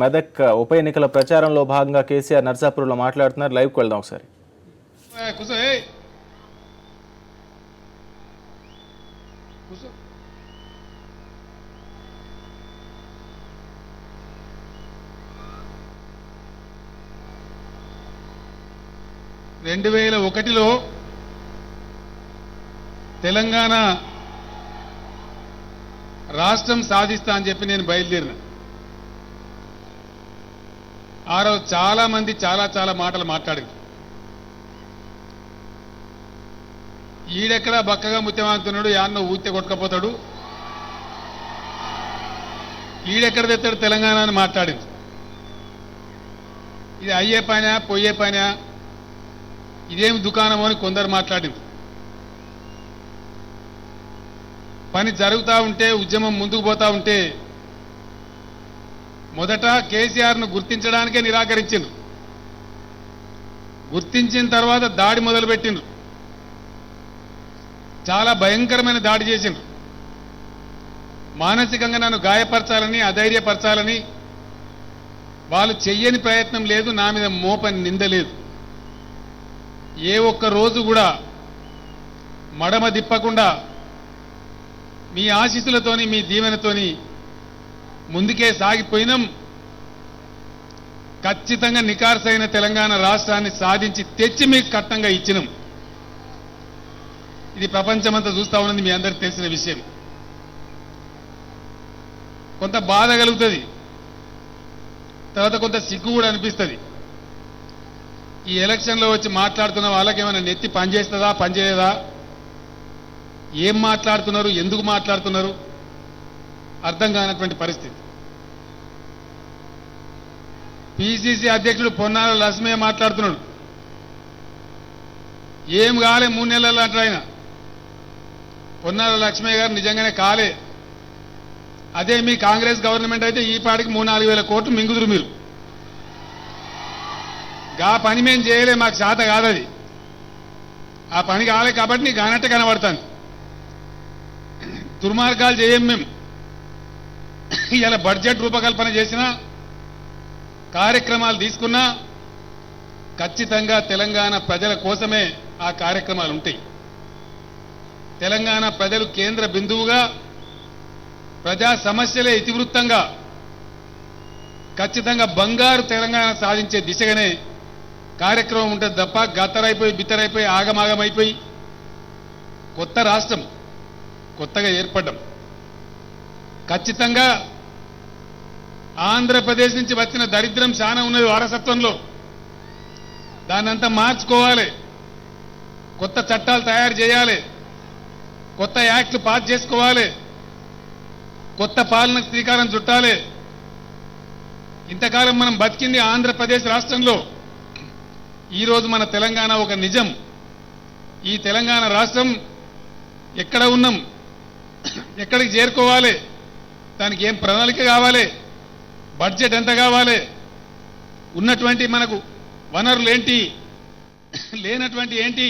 మెదక్ ఉప ఎన్నికల ప్రచారంలో భాగంగా కేసీఆర్ నర్సాపూర్లో మాట్లాడుతున్నారు. లైవ్కి వెళ్దాం ఒకసారి. రెండు 2001లో తెలంగాణ రాష్ట్రం సాధిస్తా అని చెప్పి నేను బయలుదేరిన. ఆ రోజు చాలా మంది చాలా మాటలు మాట్లాడారు. ఈడెక్కడా బక్కగా ముత్యమంతున్నాడు, యాన్నో ఊతే కొట్టుకపోతాడు, ఈడెక్కడ తెస్తాడు తెలంగాణ అని మాట్లాడింది. ఇది అయ్యే పనా పోయే పనా, ఇదేమి దుకాణం అని కొందరు మాట్లాడింది. పని జరుగుతూ ఉంటే, ఉద్యమం ముందుకు పోతా ఉంటే మొదట కేసీఆర్ను గుర్తించడానికే నిరాకరించిండ్రు. గుర్తించిన తర్వాత దాడి మొదలుపెట్టిండ్రు. చాలా భయంకరమైన దాడి చేసిండ్రు. మానసికంగా నన్ను గాయపరచాలని, అధైర్యపరచాలని వాళ్ళు చెయ్యని ప్రయత్నం లేదు, నా మీద మోపని నింద లేదు. ఏ ఒక్క రోజు కూడా మడమ దిప్పకుండా మీ ఆశీస్సులతోని, మీ దీవెనతోని ముందుకే సాగిపోయినాం. ఖచ్చితంగా నికార్సైన తెలంగాణ రాష్ట్రాన్ని సాధించి తెచ్చి మీకు కట్టంగా ఇచ్చినాం. ఇది ప్రపంచమంతా చూస్తా ఉన్నది, మీ అందరికీ తెలిసిన విషయం. కొంత బాధ కలుగుతుంది, తర్వాత కొంత సిగ్గు కూడా అనిపిస్తుంది. ఈ ఎలక్షన్లో వచ్చి మాట్లాడుతున్న వాళ్ళకి ఏమైనా నెత్తి పనిచేస్తుందా పనిచేయదా, ఏం మాట్లాడుతున్నారు, ఎందుకు మాట్లాడుతున్నారు అర్థం కానటువంటి పరిస్థితి. పిసిసి అధ్యక్షుడు పొన్నాల లక్ష్మయ్య మాట్లాడుతున్నాడు. ఏం కాలే 3 నెలలు అంటారు ఆయన. పొన్నాల లక్ష్మయ్య గారు నిజంగానే కాలే. అదే మీ కాంగ్రెస్ గవర్నమెంట్ అయితే ఈ పాటికి 3-4 వేల కోట్లు మింగుదురు మీరు. గా పని మేము చేయలే, మాకు శాత కాదది. ఆ పని కాలే కాబట్టి నీకు కానట్టే కనబడతాను. దుర్మార్గాలు చేయం మేము. ఇలా బడ్జెట్ రూపకల్పన చేసినా, కార్యక్రమాలు తీసుకున్నా ఖచ్చితంగా తెలంగాణ ప్రజల కోసమే ఆ కార్యక్రమాలు ఉంటాయి. తెలంగాణ ప్రజలు కేంద్ర బిందువుగా, ప్రజా సమస్యలే ఇతివృత్తంగా ఖచ్చితంగా బంగారు తెలంగాణ సాధించే దిశగానే కార్యక్రమం ఉంటుంది తప్ప గత్తరైపోయి బిత్తరైపోయి ఆగమాగమైపోయి కొత్త రాష్ట్రం కొత్తగా ఏర్పడ్డం. ఖచ్చితంగా ఆంధ్రప్రదేశ్ నుంచి వచ్చిన దరిద్రం చాలా ఉన్నది వారసత్వంలో. దాన్నంతా మార్చుకోవాలి, కొత్త చట్టాలు తయారు చేయాలి, కొత్త యాక్ట్లు పాస్ చేసుకోవాలి, కొత్త పాలనకు శ్రీకారం చుట్టాలి. ఇంతకాలం మనం బతికింది ఆంధ్రప్రదేశ్ రాష్ట్రంలో. ఈరోజు మన తెలంగాణ ఒక నిజం. ఈ తెలంగాణ రాష్ట్రం ఎక్కడ ఉన్నాం, ఎక్కడికి చేరుకోవాలి, దానికి ఏం ప్రణాళిక కావాలి, బడ్జెట్ ఎంత కావాలి, ఉన్నటువంటి మనకు వనరులు ఏంటి, లేనటువంటి ఏంటి,